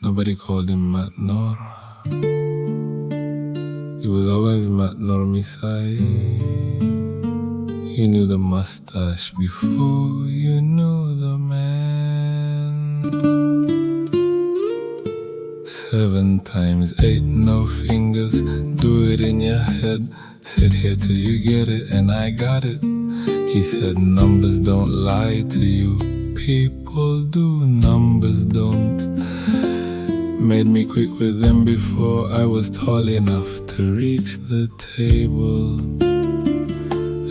Nobody called him Mat Nor. He was always Mat Nor Misai. You knew the mustache before you knew the man. 7 times 8, no fingers. Do it in your head. Sit here till you get it, and I got it. He said numbers don't lie to you. People do, numbers don't. Made me quick with him before I was tall enough to reach the table.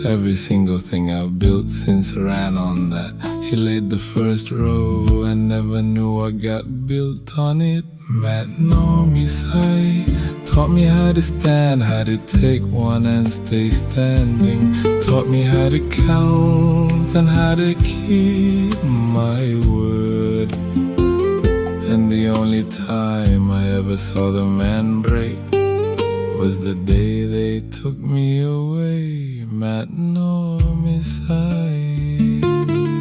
Every single thing I've built since ran on that. He laid the first row and never knew what got built on it. Mat Nor Misai taught me how to stand, how to take one and stay standing. Taught me how to count and how to keep my word. And the only time I ever saw the man break was the day they took me away. Mat Nor Misai.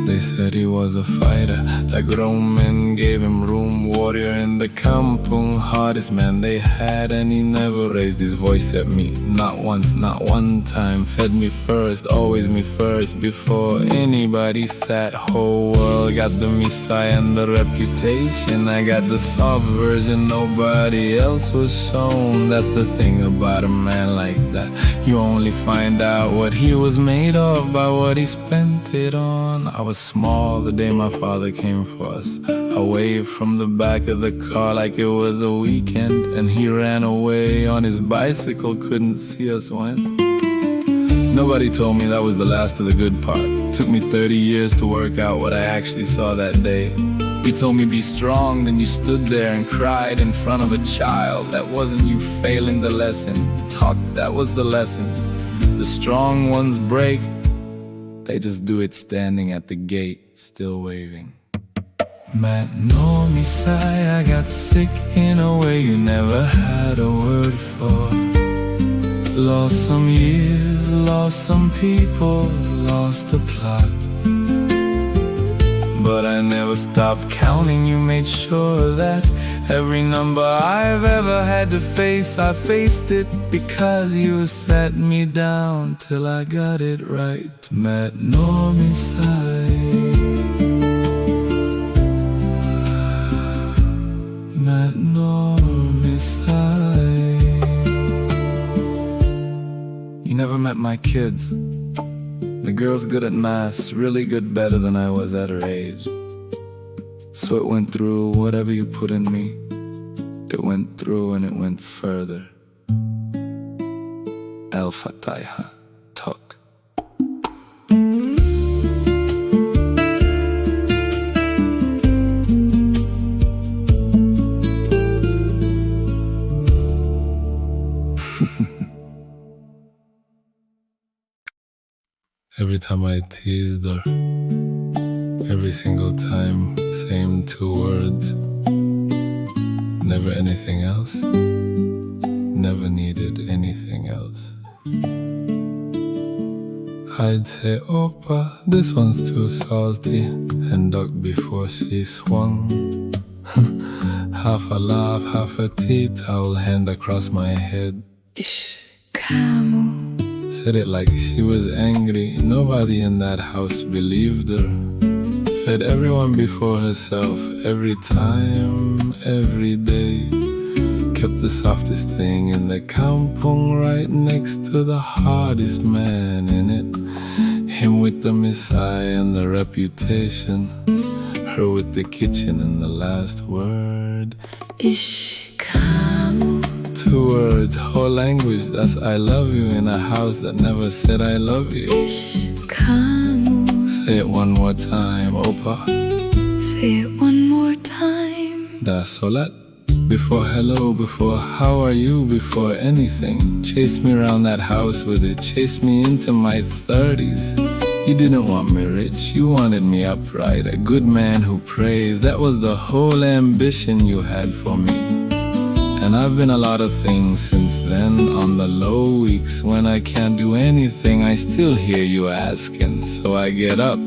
They said he was a fighter, that grown men gave him room. Warrior in the kampung, hardest man they had. And he never raised his voice at me, not once, not one time. Fed me first, always me first, before anybody sat. Whole world got the Misai and the reputation. I got the soft version nobody else was shown. That's the thing about a man like that. You only find out what he was made of by what he spent it on. I was small the day my father came for us. I waved from the back of the car like it was a weekend, and he ran away on his bicycle, couldn't see us once. Nobody told me that was the last of the good part. Took me 30 years to work out what I actually saw that day. You told me be strong, then you stood there and cried in front of a child. That wasn't you failing the lesson. Talk, that was the lesson. The strong ones break, they just do it standing at the gate, still waving. Mat Nor Misai, I got sick in a way you never had a word for. Lost some years, lost some people, lost the plot. But I never stopped counting, you made sure that every number I've ever had to face, I faced it, because you sat me down till I got it right. Mat Nor Misai. Mat Nor Misai. You never met my kids. The girl's good at maths, really good, better than I was at her age. So it went through whatever you put in me. It went through and it went further. El Fataiha, talk. Every time I teased her, every single time, same 2 words. Never anything else, never needed anything else. I'd say, Opa, this one's too salty, and duck before she swung. Half a laugh, half a tea towel, hand across my head. Ishh Kaaamu. Said it like she was angry. Nobody in that house believed her. Fed everyone before herself, every time, every day. Kept the softest thing in the kampung right next to the hardest man in it. Him with the Misai and the reputation, her with the kitchen and the last word. Ishh Kaaamu. 2 words, whole language, that's I love you, in a house that never said I love you. Ishh Kaaamu. Say it one more time, Opa. Say it one more time. Da solat. Before hello, before how are you, before anything. Chase me around that house with it, chase me into my 30s. You didn't want me rich, you wanted me upright, a good man who prays. That was the whole ambition you had for me. And I've been a lot of things since then. On the low weeks when I can't do anything, I still hear you asking. So I get up,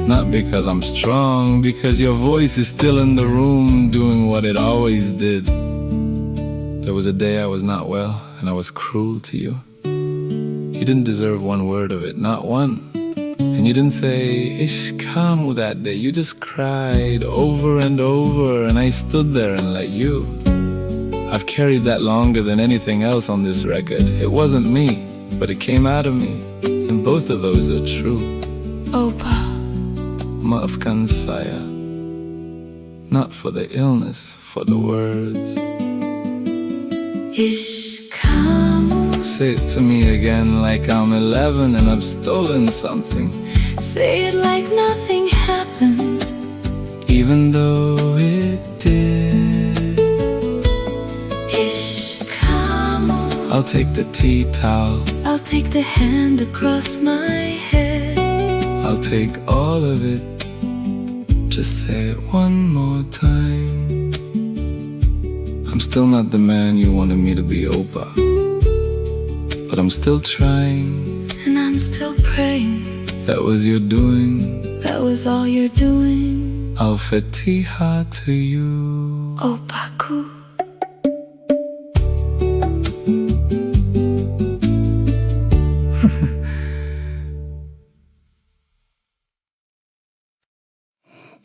not because I'm strong, because your voice is still in the room, doing what what it always did. There was a day I was not well, and I was cruel to you. You didn't deserve one word of it, not one. And you didn't say, Ishh Kaaamu that day. You just cried over and over, and I stood there and let you. I've carried that longer than anything else on this record. It wasn't me, but it came out of me. And both of those are true. Opa. Maafkan saya. Not for the illness, for the words. Ishh Kaaamu. Say it to me again like I'm 11 and I've stolen something. Say it like nothing happened, even though it did. Ishh Kaaamu. I'll take the tea towel, I'll take the hand across my head. I'll take all of it. Just say it one more time. I'm still not the man you wanted me to be, Opa, but I'm still trying. And I'm still praying. That was your doing. That was all you're doing. Al Fatiha to you. Opaku.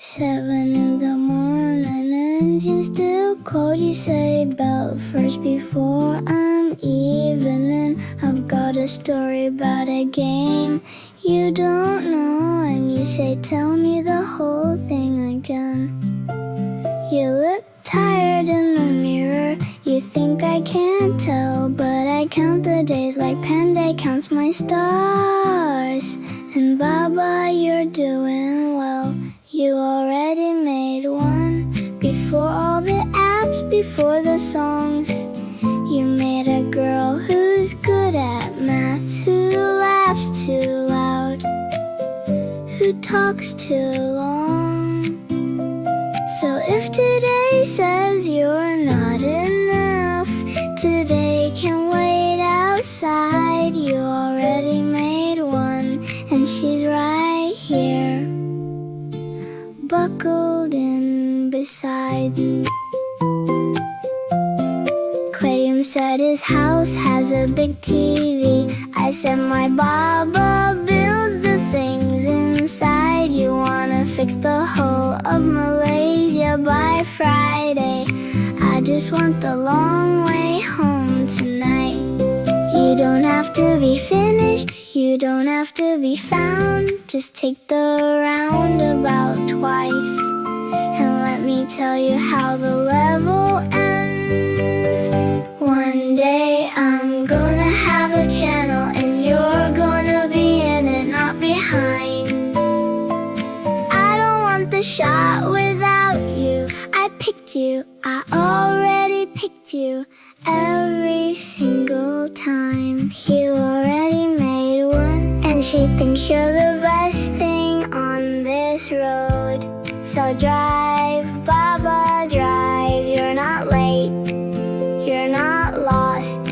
Seven in the morning, engine still cold. You say belt first before I'm evening. I've got a story about a game you don't know, and you say tell me the whole thing again. You look tired in the mirror. You think I can't tell, but I count the days like Panday counts my stars. And Baba, you're doing well. You already made one. Before all the apps, before the songs, you made a girl who's good at maths, who laughs too loud, who talks too long. So if today says you're not enough, today can wait outside. You already made one, and she's right here, buckled in beside. Claim said his house has a big TV. I said my Baba builds the things inside. You wanna fix the whole of Malaysia by Friday. I just want the long way home tonight. You don't have to be finished, you don't have to be found. Just take the roundabout twice, and let me tell you how the level ends. One day I'm gonna have a channel, and you're gonna be in it, not behind. I don't want the shot without you. I picked you, I already picked you. Every single time you already made one, and she thinks you're the best thing on this road. So drive, Baba, drive. You're not late, you're not lost,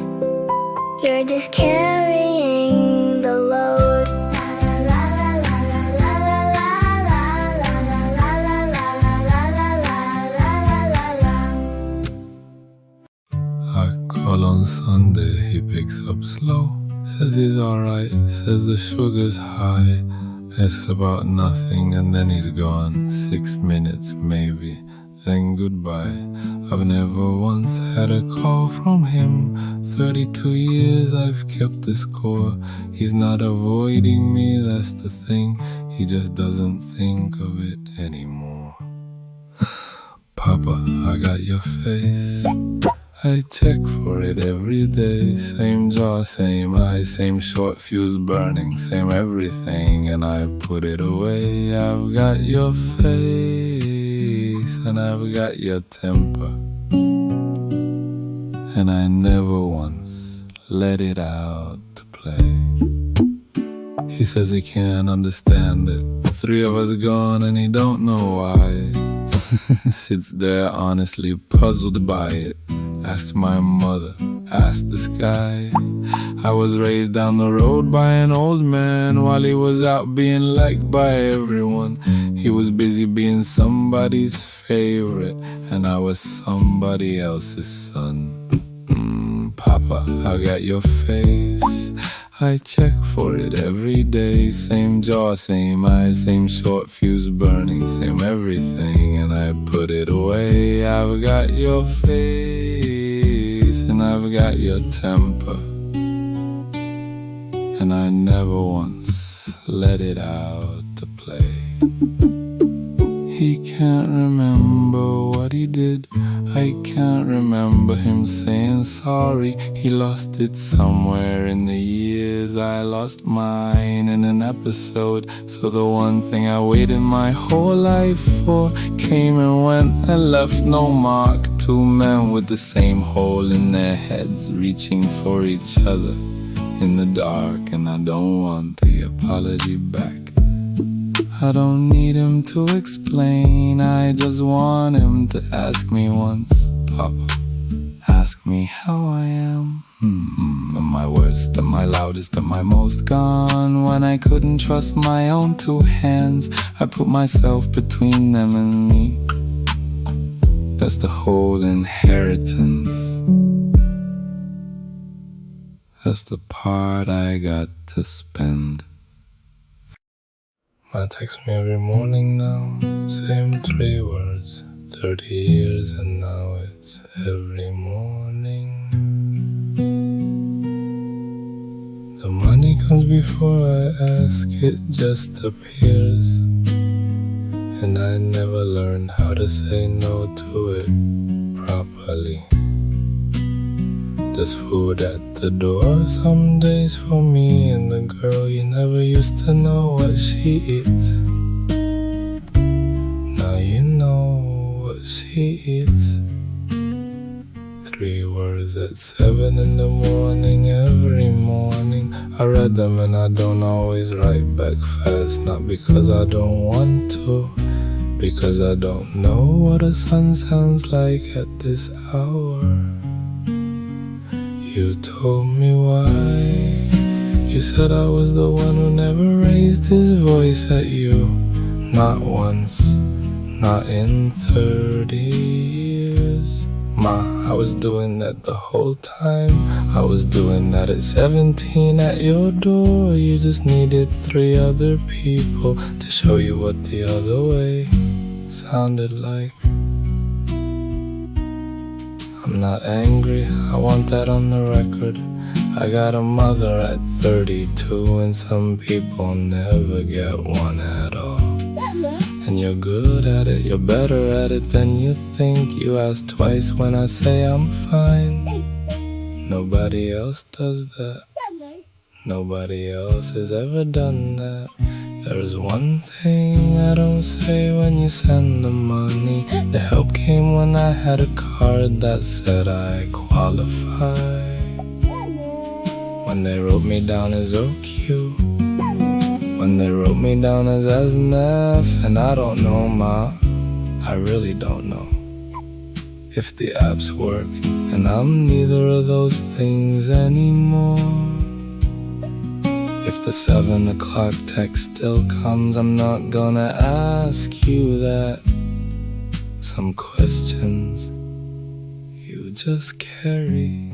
you're just carrying the load. I call on Sunday, he picks up slow. Says he's alright, says the sugar's high. Asks about nothing and then he's gone. 6 minutes maybe, then goodbye. I've never once had a call from him. 32 years I've kept the score. He's not avoiding me, that's the thing. He just doesn't think of it anymore. Papa, I got your face. I check for it every day. Same jaw, same eye, same short fuse burning, same everything, and I put it away. I've got your face, and I've got your temper, and I never once let it out to play. He says he can't understand it. 3 of us gone and he don't know why. Sits there honestly puzzled by it. Ask my mother, ask the sky. I was raised down the road by an old man while he was out being liked by everyone. He was busy being somebody's favorite, and I was somebody else's son. Papa, I got your face. I check for it every day. Same jaw, same eyes, same short fuse burning, same everything, and I put it away. I've got your face, and I've got your temper, and I never once let it out to play. He can't remember what he did. I can't remember him saying sorry. He lost it somewhere in the years. I lost mine in an episode. So the one thing I waited my whole life for came and went and left no mark. Two men with the same hole in their heads, reaching for each other in the dark. And I don't want the apology back. I don't need him to explain. I just want him to ask me once. Papa, ask me how I am. Am I worst? Am I loudest? Am I most gone? When I couldn't trust my own two hands, I put myself between them and me. That's the whole inheritance. That's the part I got to spend. I text me every morning now, same 3 words, 30 years and now it's every morning. The money comes before I ask, it just appears. And I never learned how to say no to it properly. There's food at the door some days for me and the girl you never used to know what she eats. Now you know what she eats. 3 words at 7 in the morning every morning. I read them and I don't always write back fast. Not because I don't want to, because I don't know what a sun sounds like at this hour. You told me why. You said I was the one who never raised his voice at you. Not once, not in 30 years. Ma, I was doing that the whole time. I was doing that at 17 at your door. You just needed 3 other people to show you what the other way sounded like. I'm not angry, I want that on the record. I got a mother at 32 and some people never get one at all. And you're good at it, you're better at it than you think. You ask twice when I say I'm fine. Nobody else does that. Nobody else has ever done that. There is one thing I don't say when you send the money. The help came when I had a card that said I qualify. When they wrote me down as OQ, when they wrote me down as SNF. And I don't know, Ma, I really don't know if the apps work. And I'm neither of those things anymore. If the 7 o'clock text still comes, I'm not gonna ask you that. Some questions you just carry.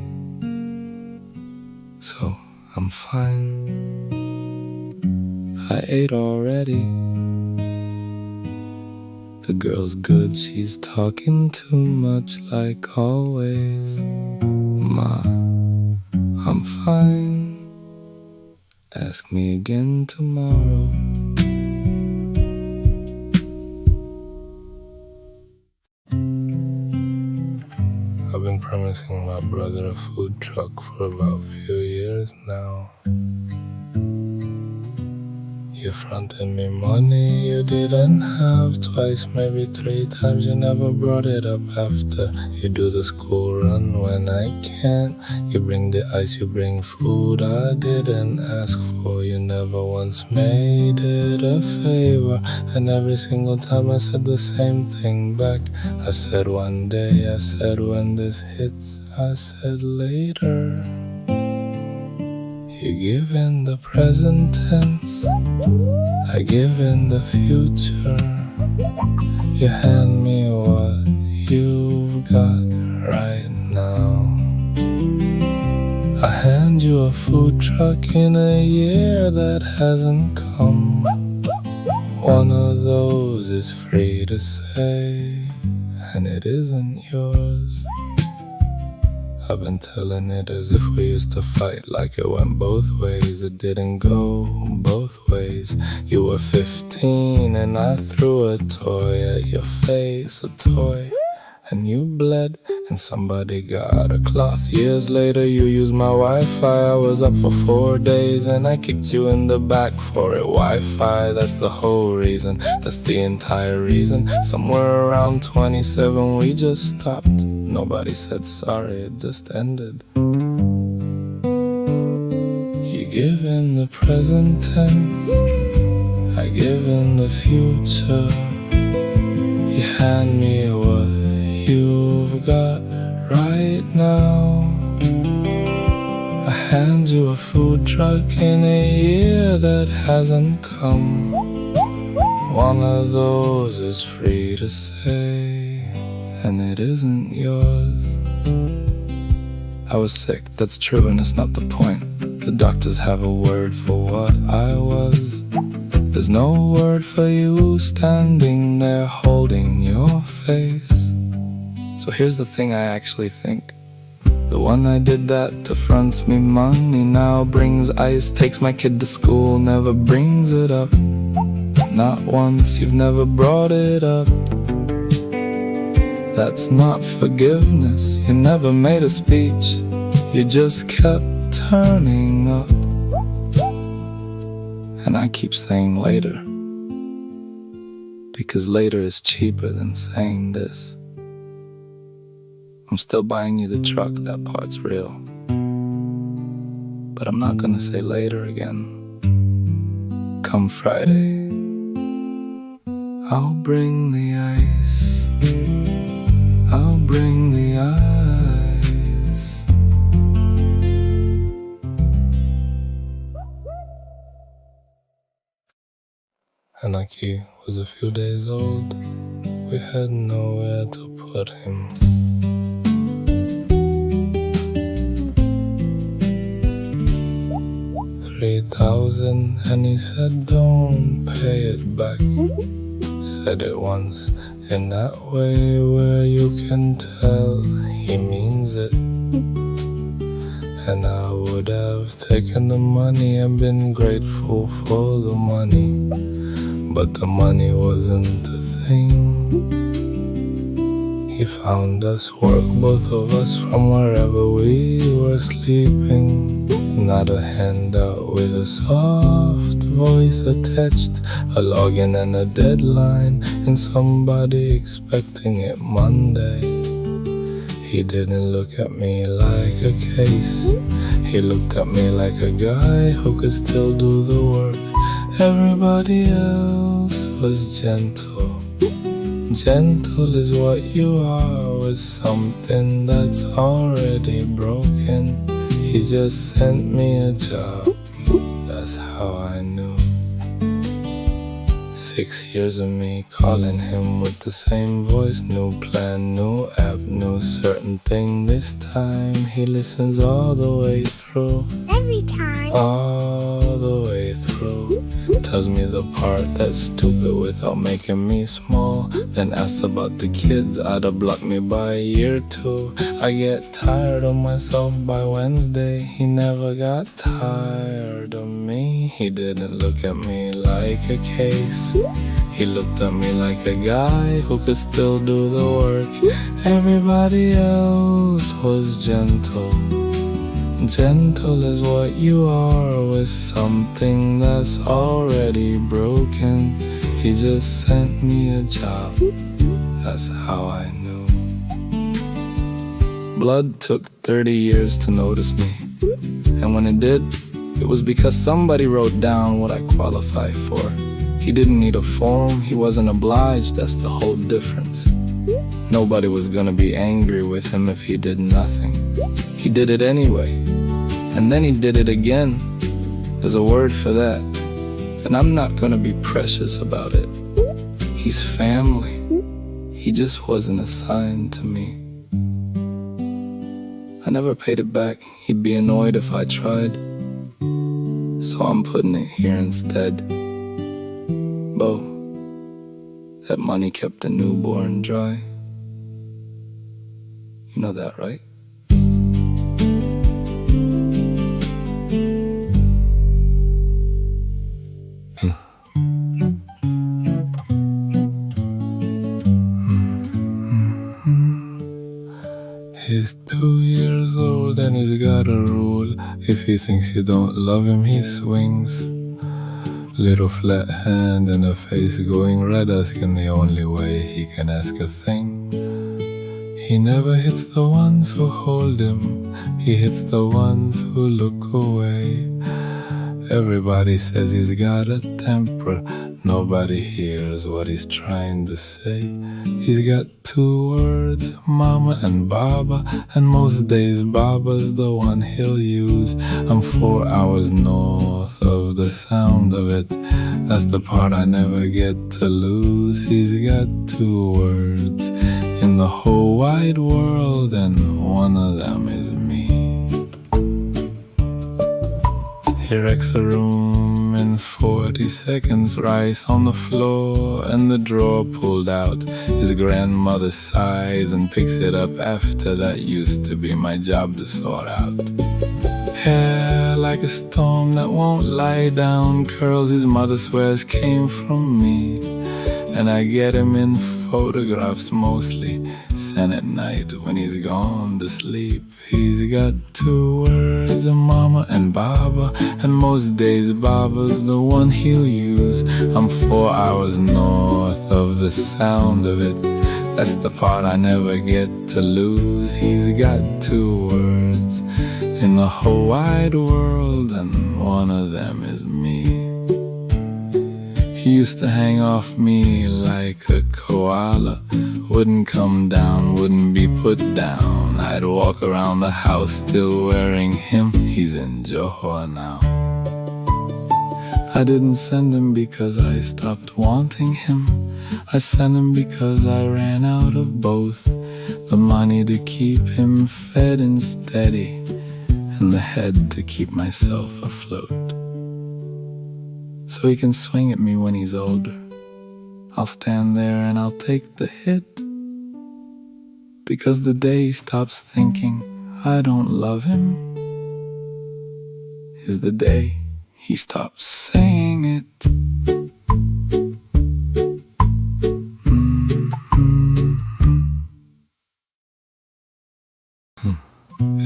So I'm fine. I ate already. The girl's good, she's talking too much like always. Ma, I'm fine. Ask me again tomorrow. I've been promising my brother a food truck for about a few years now. You fronted me money you didn't have. Twice, maybe 3 times, you never brought it up after. You do the school run when I can't. You bring the ice, you bring food I didn't ask for. You never once made it a favor. And every single time I said the same thing back. I said one day, I said when this hits, I said later. You give in the present tense, I give in the future. You hand me what you've got right now. I hand you a food truck in a year that hasn't come. One of those is free to say, and it isn't yours. I've been telling it as if we used to fight, like it went both ways. It didn't go both ways. You were 15 and I threw a toy at your face, a toy, and you bled and somebody got a cloth. Years later you used my Wi-Fi. I was up for 4 days and I kicked you in the back for it. Wi-Fi, that's the whole reason, that's the entire reason. Somewhere around 27 we just stopped. Nobody said sorry, it just ended. You give in the present tense, I give in the future. You hand me what you've got right now. I hand you a food truck in a year that hasn't come. One of those is free to say, and it isn't yours. I was sick, that's true, and it's not the point. The doctors have a word for what I was. There's no word for you standing there holding your face. So here's the thing I actually think. The one I did that to fronts me money, now brings ice, takes my kid to school, never brings it up. Not once, you've never brought it up. That's not forgiveness, you never made a speech. You just kept turning up. And I keep saying later, because later is cheaper than saying this. I'm still buying you the truck, that part's real. But I'm not gonna say later again. Come Friday, I'll bring the ice. I'll bring the ice. And like he was a few days old, we had nowhere to put him. $3,000 and he said don't pay it back. Said it once in that way where you can tell he means it. And I would have taken the money and been grateful for the money, but the money wasn't a thing. He found us work, both of us from wherever we were sleeping. Not a handout with a soft voice attached, a login and a deadline, and somebody expecting it Monday. He didn't look at me like a case. He looked at me like a guy who could still do the work. Everybody else was gentle. Gentle is what you are with something that's already broken. He just sent me a job, that's how I knew. 6 years of me calling him with the same voice. New plan, new app, new certain thing. This time he listens all the way through. Every time. All the way through. Tells me the part that's stupid without making me small. Then asks about the kids, I'd have blocked me by a year or two. I get tired of myself by Wednesday. He never got tired of me. He didn't look at me like a case. He looked at me like a guy who could still do the work. Everybody else was gentle. Gentle is what you are with something that's already broken. He just sent me a job, that's how I knew. Blood took 30 years to notice me, and when it did, it was because somebody wrote down what I qualify for. He didn't need a form, he wasn't obliged, that's the whole difference. Nobody was gonna be angry with him if he did nothing. He did it anyway. And then he did it again. There's a word for that. And I'm not gonna be precious about it. He's family. He just wasn't assigned to me. I never paid it back. He'd be annoyed if I tried. So I'm putting it here instead. Bo, that money kept the newborn dry. You know that, right? He's 2 years old and he's got a rule. If he thinks you don't love him, he swings. Little flat hand and a face going red, asking the only way he can ask a thing. He never hits the ones who hold him, he hits the ones who look away. Everybody says he's got a temper, nobody hears what he's trying to say. He's got 2 words, mama and baba, and most days baba's the one he'll use. I'm 4 hours north of the sound of it, that's the part I never get to lose. He's got 2 words in the whole wide world, and one of them is me. He wrecks a room in 40 seconds, rice on the floor and the drawer pulled out. His grandmother sighs and picks it up after. That used to be my job to sort out. Hair like a storm that won't lie down, curls his mother swears came from me. And I get him in photographs mostly, sent at night when he's gone to sleep. He's got 2 words, a mama and baba, and most days baba's the one he'll use. I'm 4 hours north of the sound of it, that's the part I never get to lose. He's got 2 words in the whole wide world, and one of them is me. He used to hang off me like a koala, wouldn't come down, wouldn't be put down. I'd walk around the house still wearing him. He's in Johor now. I didn't send him because I stopped wanting him, I sent him because I ran out of both. The money to keep him fed and steady, and the head to keep myself afloat. So he can swing at me when he's older. I'll stand there and I'll take the hit, because the day he stops thinking I don't love him is the day he stops saying it.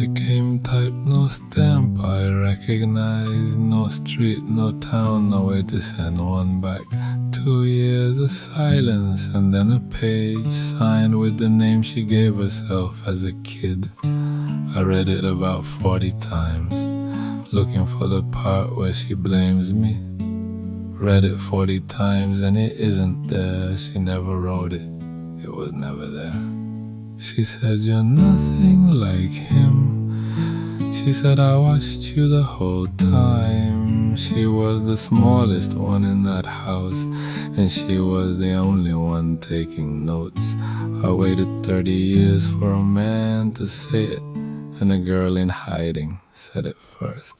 It came type, no stamp I recognize, no street, no town, no way to send one back. 2 years of silence and then a page signed with the name she gave herself as a kid. I read it about 40 times, looking for the part where she blames me. Read it 40 times and it isn't there, she never wrote it, it was never there. She said, you're nothing like him. She said, I watched you the whole time. She was the smallest one in that house, and she was the only one taking notes. I waited 30 years for a man to say it, and a girl in hiding said it first.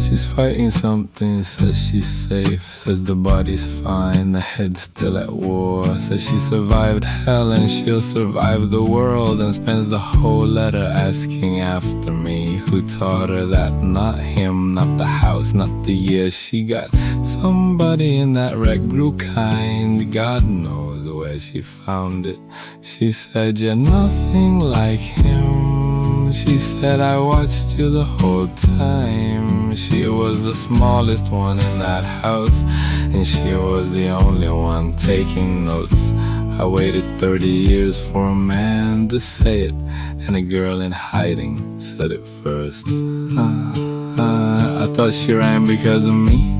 She's fighting something, says she's safe, says the body's fine, the head's still at war. Says she survived hell and she'll survive the world, and spends the whole letter asking after me. Who taught her that? Not him, not the house, not the year she got. Somebody in that wreck grew kind, God knows where she found it. She said, you're nothing like him. She said, I watched you the whole time. She was the smallest one in that house, and she was the only one taking notes. I waited 30 years for a man to say it, and a girl in hiding said it first. I thought she ran because of me.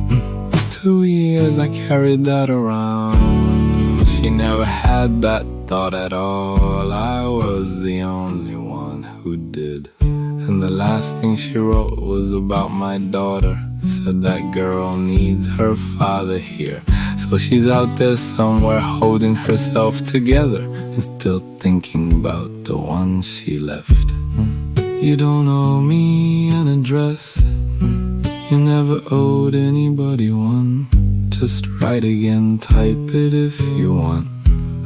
2 years I carried that around. She never had that thought at all. I was the only one who did. And the last thing she wrote was about my daughter. Said that girl needs her father here. So she's out there somewhere holding herself together and still thinking about the one she left. You don't owe me an address. You never owed anybody one. Just write again, type it if you want.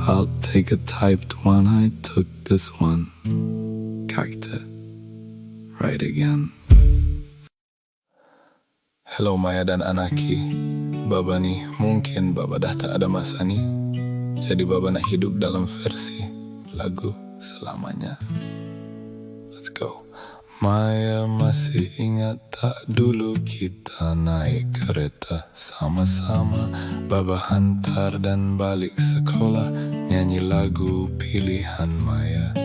I'll take a typed one, I took this one. Kakteh, write again. Hello Maya dan Anaki. Baba nih, mungkin Baba dah tak ada masa nih. Jadi Baba nak hidup dalam versi lagu Selamanya. Let's go. Maya masih ingat tak dulu kita naik kereta sama-sama. Baba hantar dan balik sekolah, nyanyi lagu pilihan Maya.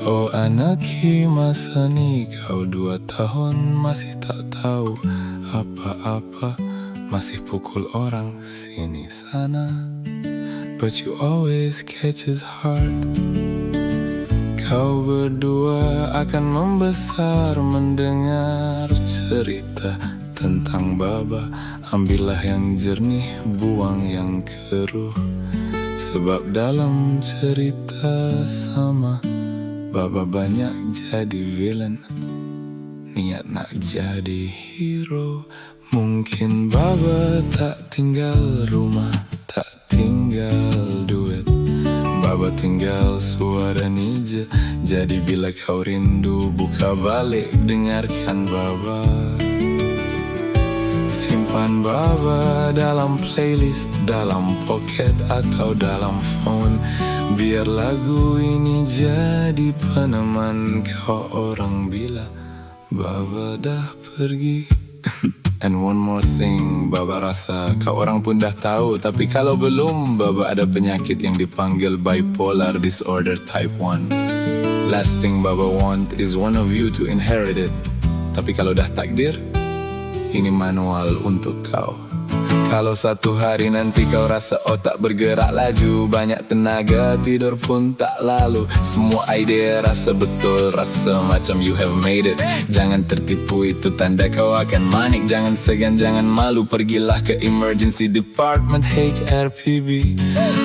Oh Anaki, masa nih kau 2 tahun masih tak tahu apa-apa, masih pukul orang sini sana. But you always catch his heart. Kau berdua akan membesar mendengar cerita tentang Baba. Ambillah yang jernih, buang yang keruh. Sebab dalam cerita sama Baba banyak jadi villain, niat nak jadi hero. Mungkin Baba tak tinggal rumah, tak tinggal duit. Baba tinggal suara nija. Jadi bila kau rindu, buka balik, dengarkan Baba. Simpan Baba dalam playlist, dalam pocket atau dalam phone. Biar lagu ini jadi peneman kau orang bila Baba dah pergi. And one more thing, Baba rasa kau orang pun dah tahu. Tapi kalau belum, Baba ada penyakit yang dipanggil bipolar disorder type 1. Last thing Baba want is one of you to inherit it. Tapi kalau dah takdir, ini manual untuk kau. Kalau satu hari nanti kau rasa otak bergerak laju, banyak tenaga, tidur pun tak lalu. Semua idea rasa betul, rasa macam you have made it. Jangan tertipu, itu tanda kau akan manik. Jangan segan, jangan malu, pergilah ke emergency department HRPB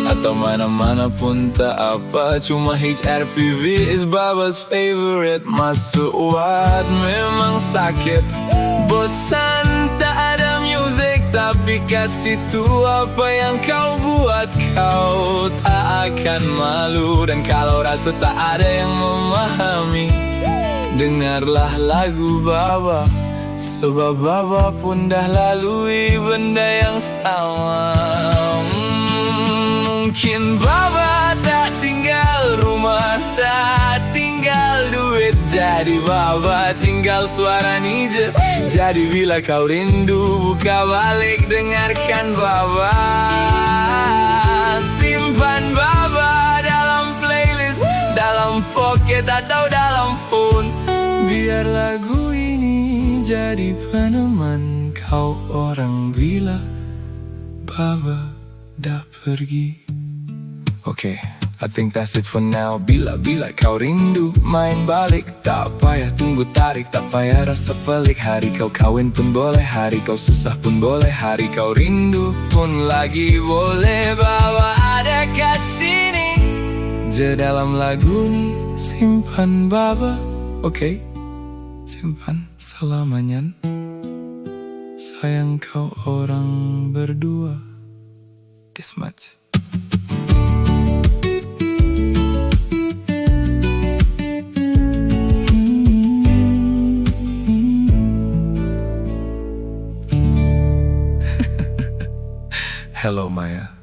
atau mana-mana pun tak apa. Cuma HRPV is Baba's favorite. Masuk ward memang sakit, bosan tak ada music. Tapi kat situ apa yang kau buat, kau tak akan malu. Dan kalau rasa tak ada yang memahami, dengarlah lagu Baba. Sebab Baba pun dah lalui benda yang sama. Mungkin Baba tak tinggal rumah, tak tinggal duit. Jadi Baba tinggal suara nija. Jadi bila kau rindu, buka balik, dengarkan Baba. Simpan Baba dalam playlist, dalam pocket atau dalam phone. Biar lagu ini jadi peneman kau orang bila Baba dah pergi. Okay, I think that's it for now. Bila kau rindu, main balik. Tak payah tunggu tarik, tak payah rasa pelik. Hari kau kawin pun boleh, hari kau susah pun boleh. Hari kau rindu pun lagi boleh. Baba ada kat sini, je dalam lagu ni. Simpan Baba, okay? Simpan selamanya. Sayang kau orang berdua. This much. Hello Maya.